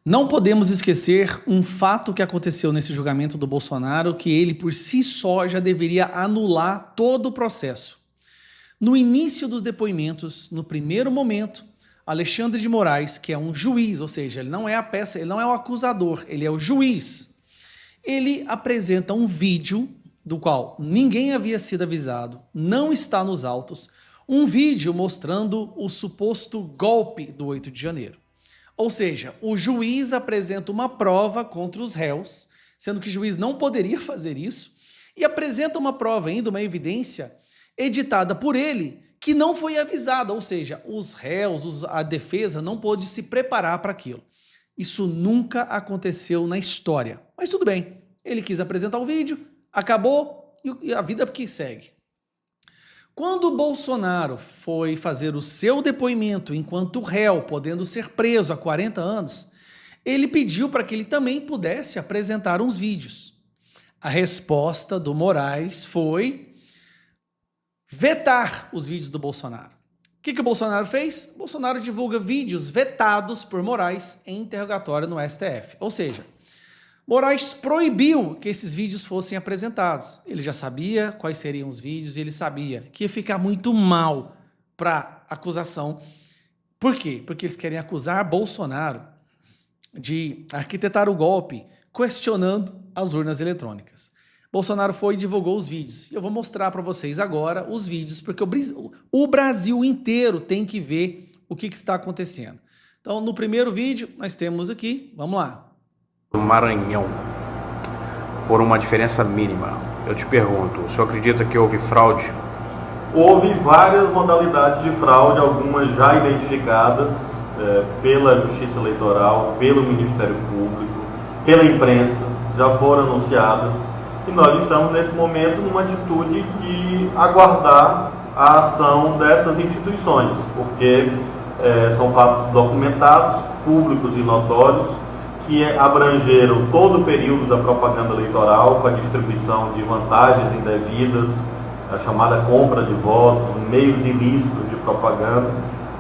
Não podemos esquecer um fato que aconteceu nesse julgamento do Bolsonaro, que ele por si só já deveria anular todo o processo. No início dos depoimentos, no primeiro momento, Alexandre de Moraes, que é um juiz, ou seja, ele não é a peça, ele não é o acusador, ele é o juiz. Ele apresenta um vídeo do qual ninguém havia sido avisado, não está nos autos, um vídeo mostrando o suposto golpe do 8 de janeiro. Ou seja, o juiz apresenta uma prova contra os réus, sendo que o juiz não poderia fazer isso, e apresenta uma prova ainda, uma evidência, editada por ele, que não foi avisada, ou seja, os réus, a defesa não pôde se preparar para aquilo. Isso nunca aconteceu na história, mas tudo bem, ele quis apresentar o vídeo, acabou e a vida que segue. Quando o Bolsonaro foi fazer o seu depoimento enquanto réu, podendo ser preso há 40 anos, ele pediu para que ele também pudesse apresentar uns vídeos. A resposta do Moraes foi vetar os vídeos do Bolsonaro. O que o Bolsonaro fez? O Bolsonaro divulga vídeos vetados por Moraes em interrogatório no STF. Ou seja, Moraes proibiu que esses vídeos fossem apresentados. Ele já sabia quais seriam os vídeos e ele sabia que ia ficar muito mal para a acusação. Por quê? Porque eles querem acusar Bolsonaro de arquitetar o golpe questionando as urnas eletrônicas. Bolsonaro foi e divulgou os vídeos. E eu vou mostrar para vocês agora os vídeos, porque o Brasil inteiro tem que ver o que está acontecendo. Então, no primeiro vídeo, nós temos aqui, vamos lá. Maranhão, por uma diferença mínima. Eu te pergunto, o senhor acredita que houve fraude? Houve várias modalidades de fraude, algumas já identificadas pela Justiça Eleitoral, pelo Ministério Público, pela imprensa, já foram anunciadas. E nós estamos nesse momento numa atitude de aguardar a ação dessas instituições, porque são fatos documentados, públicos e notórios, que abrangeram todo o período da propaganda eleitoral, com a distribuição de vantagens indevidas, a chamada compra de votos, meios ilícitos de propaganda,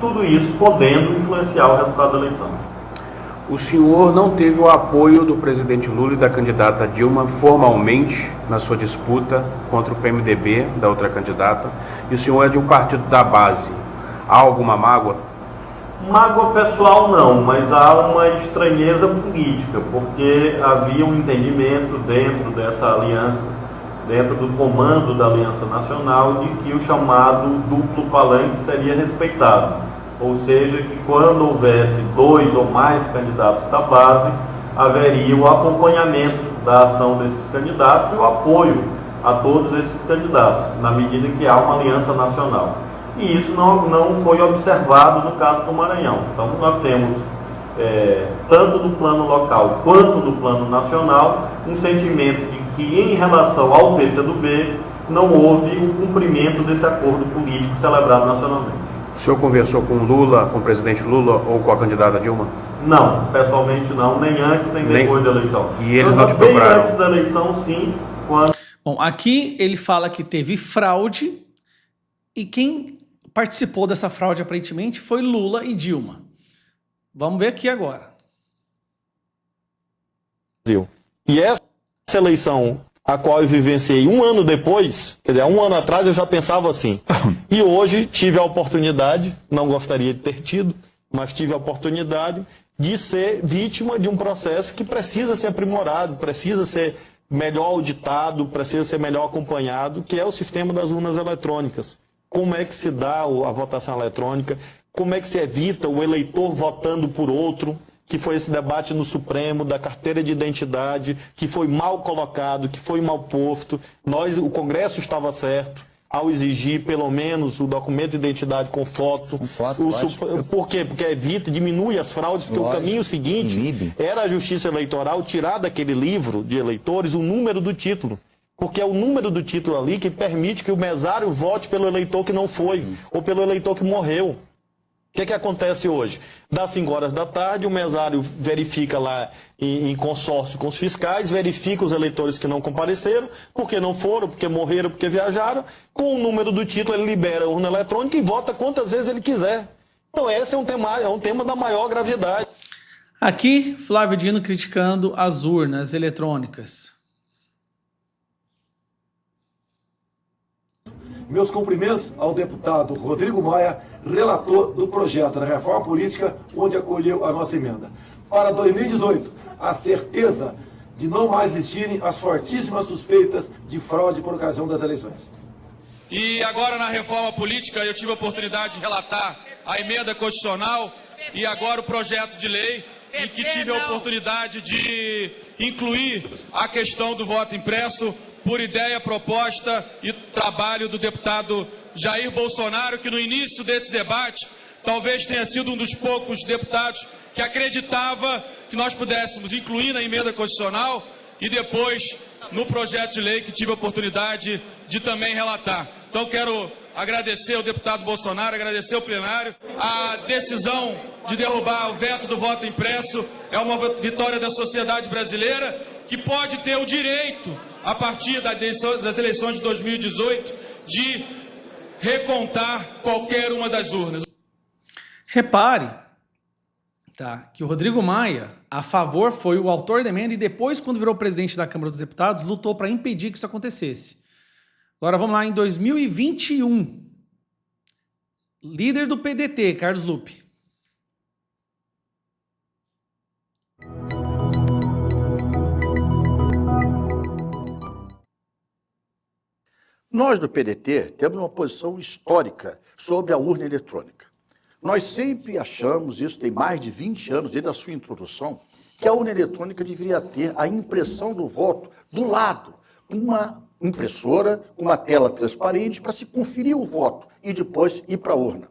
tudo isso podendo influenciar o resultado da eleição. O senhor não teve o apoio do presidente Lula e da candidata Dilma formalmente na sua disputa contra o PMDB, da outra candidata, e o senhor é de um partido da base. Há alguma mágoa? Mágoa pessoal não, mas há uma estranheza política, porque havia um entendimento dentro dessa aliança, dentro do comando da Aliança Nacional, de que o chamado duplo palanque seria respeitado. Ou seja, que quando houvesse 2 ou mais candidatos da base, haveria o acompanhamento da ação desses candidatos e o apoio a todos esses candidatos, na medida que há uma aliança nacional. E isso não foi observado no caso do Maranhão. Então nós temos, tanto no plano local quanto no plano nacional, um sentimento de que em relação ao PCdoB não houve o cumprimento desse acordo político celebrado nacionalmente. O senhor conversou com Lula, com o presidente Lula ou com a candidata Dilma? Não, pessoalmente não, nem antes nem depois da eleição. E eles não te procuraram? Bem antes da eleição, sim. Bom, aqui ele fala que teve fraude e quem participou dessa fraude aparentemente foi Lula e Dilma. Vamos ver aqui agora. E essa eleição, a qual eu vivenciei um ano depois, quer dizer, um ano atrás eu já pensava assim. E hoje tive a oportunidade, não gostaria de ter tido, mas tive a oportunidade de ser vítima de um processo que precisa ser aprimorado, precisa ser melhor auditado, precisa ser melhor acompanhado, que é o sistema das urnas eletrônicas. Como é que se dá a votação eletrônica, como é que se evita o eleitor votando por outro, que foi esse debate no Supremo, da carteira de identidade, que foi mal colocado, que foi mal posto. O Congresso estava certo ao exigir pelo menos o documento de identidade com foto. Por quê? Porque evita, diminui as fraudes, porque o caminho seguinte era a Justiça Eleitoral tirar daquele livro de eleitores o número do título. Porque é o número do título ali que permite que o mesário vote pelo eleitor que não foi, ou pelo eleitor que morreu. O que acontece hoje? Das 5 horas da tarde, o mesário verifica lá em consórcio com os fiscais, verifica os eleitores que não compareceram, porque não foram, porque morreram, porque viajaram. Com o número do título, ele libera a urna eletrônica e vota quantas vezes ele quiser. Então esse é um tema da maior gravidade. Aqui, Flávio Dino criticando as urnas eletrônicas. Meus cumprimentos ao deputado Rodrigo Maia, relator do projeto da reforma política, onde acolheu a nossa emenda. Para 2018, a certeza de não mais existirem as fortíssimas suspeitas de fraude por ocasião das eleições. E agora na reforma política eu tive a oportunidade de relatar a emenda constitucional e agora o projeto de lei, em que tive a oportunidade de incluir a questão do voto impresso por ideia, proposta e trabalho do deputado Jair Bolsonaro, que no início desse debate talvez tenha sido um dos poucos deputados que acreditava que nós pudéssemos incluir na emenda constitucional e depois no projeto de lei que tive a oportunidade de também relatar. Então quero agradecer ao deputado Bolsonaro, agradecer ao plenário. A decisão de derrubar o veto do voto impresso é uma vitória da sociedade brasileira, que pode ter o direito, a partir das eleições de 2018, de recontar qualquer uma das urnas. Repare, tá, que o Rodrigo Maia, a favor, foi o autor da emenda e depois, quando virou presidente da Câmara dos Deputados, lutou para impedir que isso acontecesse. Agora vamos lá, em 2021, líder do PDT, Carlos Lupe. Nós do PDT temos uma posição histórica sobre a urna eletrônica. Nós sempre achamos, isso tem mais de 20 anos, desde a sua introdução, que a urna eletrônica deveria ter a impressão do voto do lado, com uma impressora, com uma tela transparente para se conferir o voto e depois ir para a urna.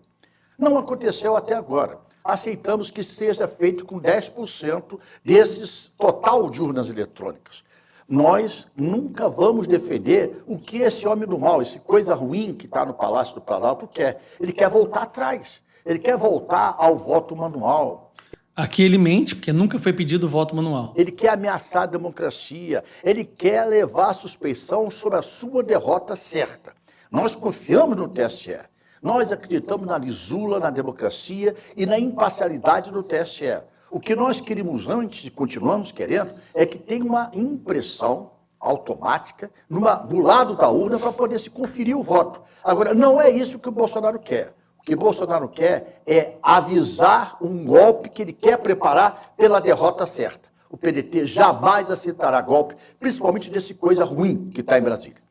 Não aconteceu até agora. Aceitamos que seja feito com 10% desses total de urnas eletrônicas. Nós nunca vamos defender o que esse homem do mal, esse coisa ruim que está no Palácio do Planalto quer. Ele quer voltar atrás, ele quer voltar ao voto manual. Aqui ele mente, porque nunca foi pedido voto manual. Ele quer ameaçar a democracia, ele quer levar a suspeição sobre a sua derrota certa. Nós confiamos no TSE, nós acreditamos na lisura, na democracia e na imparcialidade do TSE. O que nós queríamos antes e continuamos querendo é que tenha uma impressão automática do lado da urna para poder se conferir o voto. Agora, não é isso que o Bolsonaro quer. O que o Bolsonaro quer é avisar um golpe que ele quer preparar pela derrota certa. O PDT jamais aceitará golpe, principalmente desse coisa ruim que está em Brasília.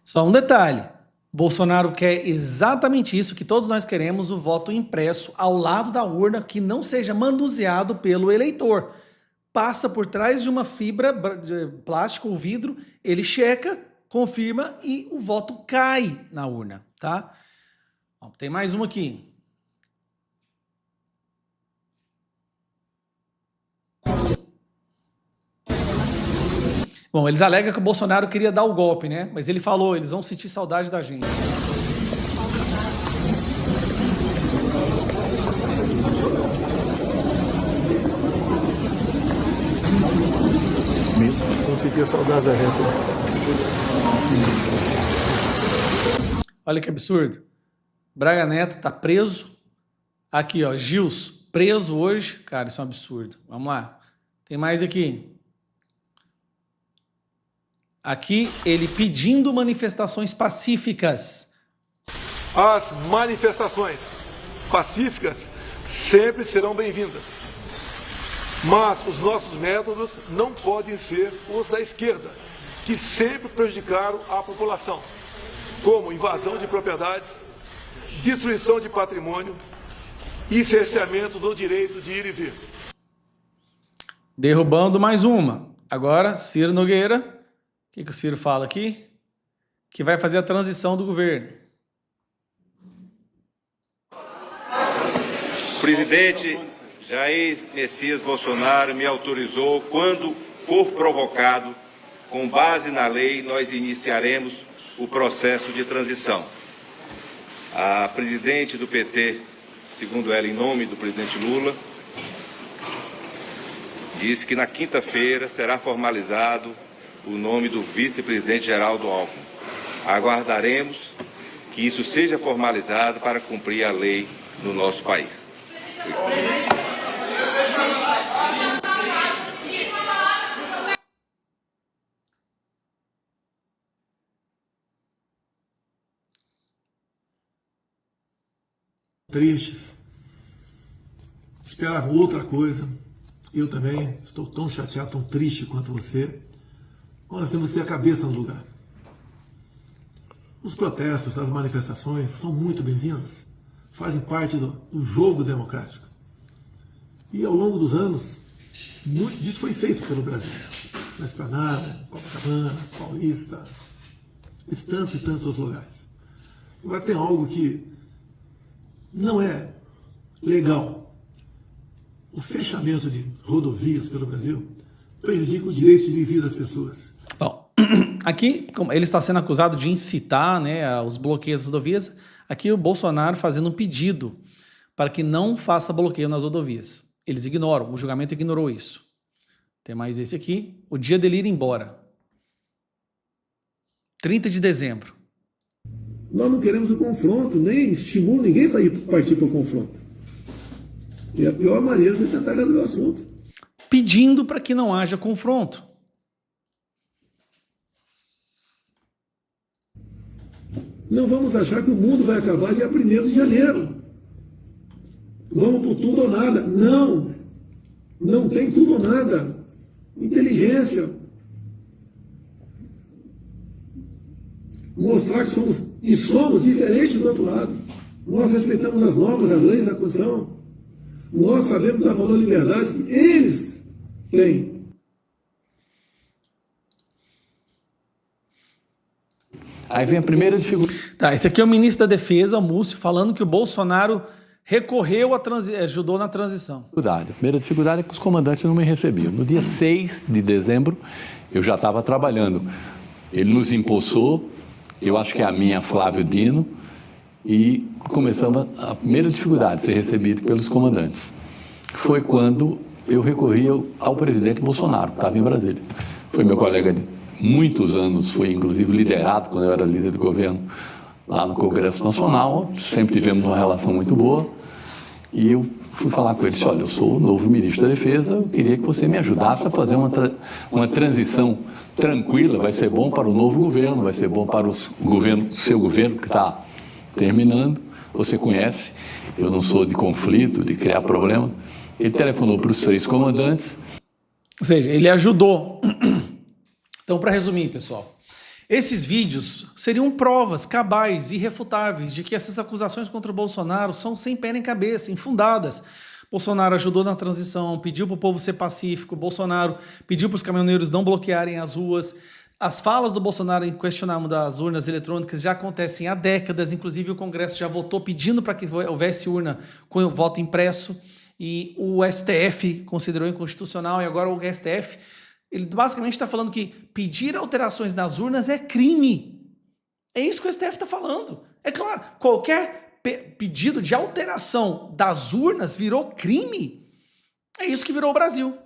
Só um detalhe. Bolsonaro quer exatamente isso que todos nós queremos, o voto impresso ao lado da urna, que não seja manuseado pelo eleitor. Passa por trás de uma fibra de plástico ou vidro, ele checa, confirma e o voto cai na urna, tá? Bom, tem mais uma aqui. Bom, eles alegam que o Bolsonaro queria dar o golpe, né? Mas ele falou, eles vão sentir saudade da gente. Vão sentir saudade da gente. Olha que absurdo. Braga Neto tá preso. Aqui, ó, Gils, preso hoje. Cara, isso é um absurdo. Vamos lá. Tem mais aqui. Aqui, ele pedindo manifestações pacíficas. As manifestações pacíficas sempre serão bem-vindas. Mas os nossos métodos não podem ser os da esquerda, que sempre prejudicaram a população, como invasão de propriedades, destruição de patrimônio e cerceamento do direito de ir e vir. Derrubando mais uma. Agora, Ciro Nogueira. O que o Ciro fala aqui? Que vai fazer a transição do governo. O presidente Jair Messias Bolsonaro me autorizou, quando for provocado, com base na lei, nós iniciaremos o processo de transição. A presidente do PT, segundo ela, em nome do presidente Lula, disse que na quinta-feira será formalizado o nome do vice-presidente Geraldo Alckmin. Aguardaremos que isso seja formalizado para cumprir a lei no nosso país. tristes, esperavam outra coisa. Eu também estou tão chateado, tão triste quanto você. Nós temos que ter a cabeça no lugar. Os protestos, as manifestações são muito bem-vindas, fazem parte do jogo democrático. E ao longo dos anos, muito disso foi feito pelo Brasil. Na Esplanada, Copacabana, Paulista, e tantos outros lugares. Agora tem algo que não é legal. O fechamento de rodovias pelo Brasil prejudica o direito de viver das pessoas. Bom, aqui ele está sendo acusado de incitar, né, os bloqueios das rodovias. Aqui o Bolsonaro fazendo um pedido para que não faça bloqueio nas rodovias. Eles ignoram, o julgamento ignorou isso. Tem mais esse aqui, o dia dele ir embora. 30 de dezembro. Nós não queremos o confronto, nem estimulo ninguém para partir para o confronto. E a pior maneira é tentar resolver o assunto. Pedindo para que não haja confronto. Não vamos achar que o mundo vai acabar dia 1º de janeiro. Vamos por tudo ou nada. Não. Não tem tudo ou nada. Inteligência. Mostrar que somos diferentes do outro lado. Nós respeitamos as normas, as leis da Constituição. Nós sabemos da valor da liberdade que eles têm. Aí vem a primeira dificuldade. Tá, esse aqui é o ministro da Defesa, o Múcio, falando que o Bolsonaro recorreu ajudou na transição. A primeira dificuldade é que os comandantes não me recebiam. No dia 6 de dezembro, eu já estava trabalhando. Ele nos impulsou, eu acho que é a minha, Flávio Dino, e começamos a primeira dificuldade, ser recebido pelos comandantes. Foi quando eu recorri ao presidente Bolsonaro, que estava em Brasília. Foi meu colega de muitos anos, foi inclusive liderado quando eu era líder de governo lá no Congresso Nacional, sempre tivemos uma relação muito boa, e eu fui falar com ele, disse, olha, eu sou o novo ministro da Defesa, eu queria que você me ajudasse a fazer uma transição tranquila, vai ser bom para o novo governo, vai ser bom para o seu governo que está terminando, você conhece, eu não sou de conflito, de criar problema. Ele telefonou para os 3 comandantes. Ou seja, ele ajudou. Então, para resumir, pessoal, esses vídeos seriam provas cabais, irrefutáveis, de que essas acusações contra o Bolsonaro são sem pé nem cabeça, infundadas. Bolsonaro ajudou na transição, pediu para o povo ser pacífico, Bolsonaro pediu para os caminhoneiros não bloquearem as ruas. As falas do Bolsonaro em questionamento das urnas eletrônicas já acontecem há décadas, inclusive o Congresso já votou pedindo para que houvesse urna com o voto impresso, e o STF considerou inconstitucional, e agora o STF, ele basicamente está falando que pedir alterações nas urnas é crime. É isso que o STF está falando. É claro, qualquer pedido de alteração das urnas virou crime. É isso que virou o Brasil.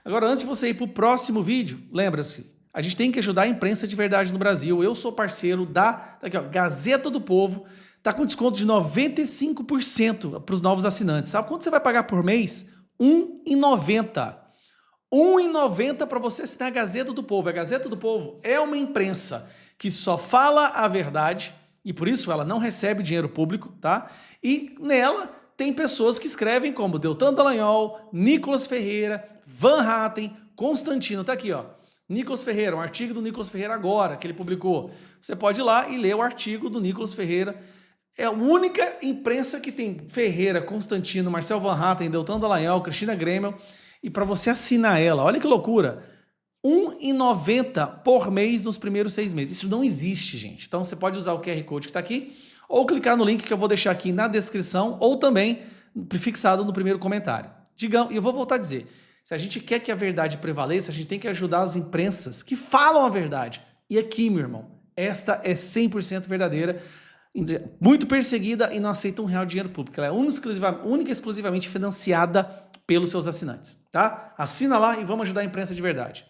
Agora, antes de você ir para o próximo vídeo, lembra-se, a gente tem que ajudar a imprensa de verdade no Brasil. Eu sou parceiro da aqui, ó, Gazeta do Povo. Está com desconto de 95% para os novos assinantes. Sabe quanto você vai pagar por mês? R$1,90. R$1,90 para você assinar a Gazeta do Povo. A Gazeta do Povo é uma imprensa que só fala a verdade e por isso ela não recebe dinheiro público, tá? E nela tem pessoas que escrevem como Deltan Dallagnol, Nicolas Ferreira, Van Hatten, Constantino. Tá aqui, ó. Nicolas Ferreira, um artigo do Nicolas Ferreira agora, que ele publicou. Você pode ir lá e ler o artigo do Nicolas Ferreira. É a única imprensa que tem Ferreira, Constantino, Marcel Van Hatten, Deltan Dallagnol, Cristina Gremel. E para você assinar ela, olha que loucura, R$1,90 por mês nos primeiros 6 meses. Isso não existe, gente. Então você pode usar o QR Code que está aqui, ou clicar no link que eu vou deixar aqui na descrição, ou também fixado no primeiro comentário. E eu vou voltar a dizer, se a gente quer que a verdade prevaleça, a gente tem que ajudar as imprensas que falam a verdade. E aqui, meu irmão, esta é 100% verdadeira, muito perseguida e não aceita R$1 de dinheiro público. Ela é única e exclusivamente financiada pelos seus assinantes, tá? Assina lá e vamos ajudar a imprensa de verdade.